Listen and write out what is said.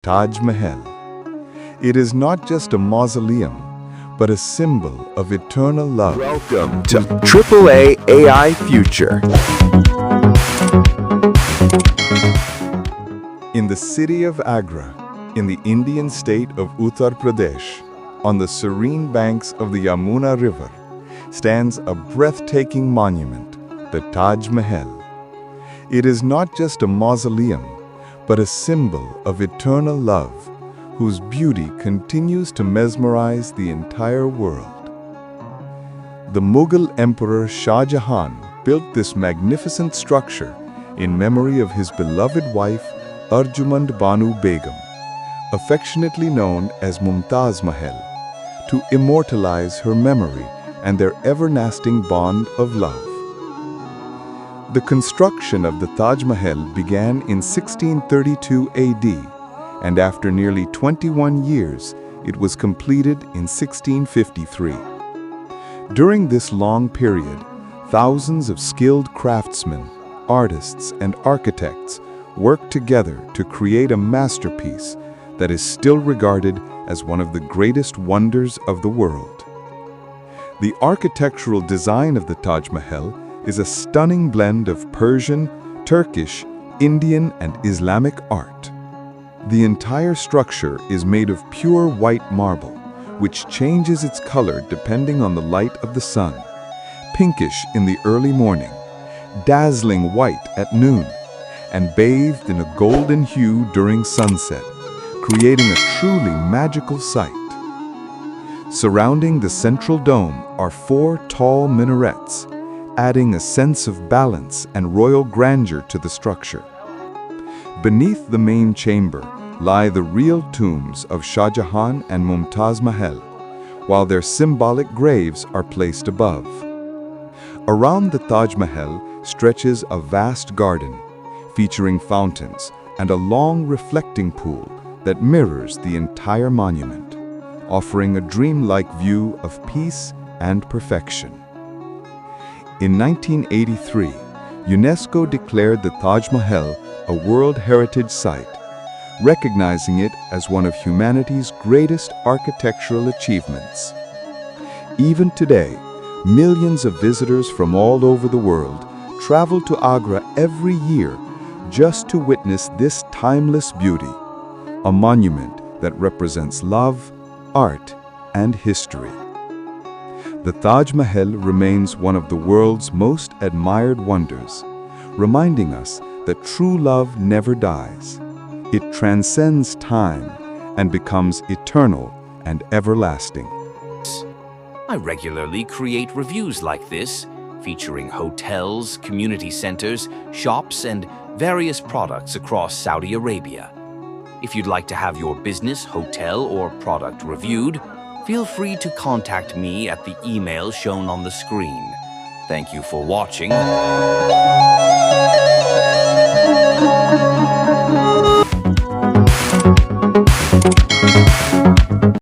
Taj Mahal. It is not just a mausoleum, but a symbol of eternal love. Welcome to AAA AI Future. In the city of Agra, in the Indian state of Uttar Pradesh, on the serene banks of the Yamuna River, stands a breathtaking monument, the Taj Mahal. It is not just a mausoleum, but a symbol of eternal love, whose beauty continues to mesmerize the entire world. The Mughal Emperor Shah Jahan built this magnificent structure in memory of his beloved wife Arjumand Banu Begum, affectionately known as Mumtaz Mahal, to immortalize her memory and their everlasting bond of love. The construction of the Taj Mahal began in 1632 AD, and after nearly 21 years, it was completed in 1653. During this long period, thousands of skilled craftsmen, artists, and architects worked together to create a masterpiece that is still regarded as one of the greatest wonders of the world. The architectural design of the Taj Mahal is a stunning blend of Persian, Turkish, Indian, and Islamic art. The entire structure is made of pure white marble, which changes its color depending on the light of the sun, pinkish in the early morning, dazzling white at noon, and bathed in a golden hue during sunset, creating a truly magical sight. Surrounding the central dome are 4 tall minarets, adding a sense of balance and royal grandeur to the structure. Beneath the main chamber lie the real tombs of Shah Jahan and Mumtaz Mahal, while their symbolic graves are placed above. Around the Taj Mahal stretches a vast garden, featuring fountains and a long reflecting pool that mirrors the entire monument, offering a dreamlike view of peace and perfection. In 1983, UNESCO declared the Taj Mahal a World Heritage Site, recognizing it as one of humanity's greatest architectural achievements. Even today, millions of visitors from all over the world travel to Agra every year just to witness this timeless beauty, a monument that represents love, art, and history. The Taj Mahal remains one of the world's most admired wonders, reminding us that true love never dies. It transcends time and becomes eternal and everlasting. I regularly create reviews like this, featuring hotels, community centers, shops, and various products across Saudi Arabia. If you'd like to have your business, hotel, or product reviewed, feel free to contact me at the email shown on the screen. Thank you for watching.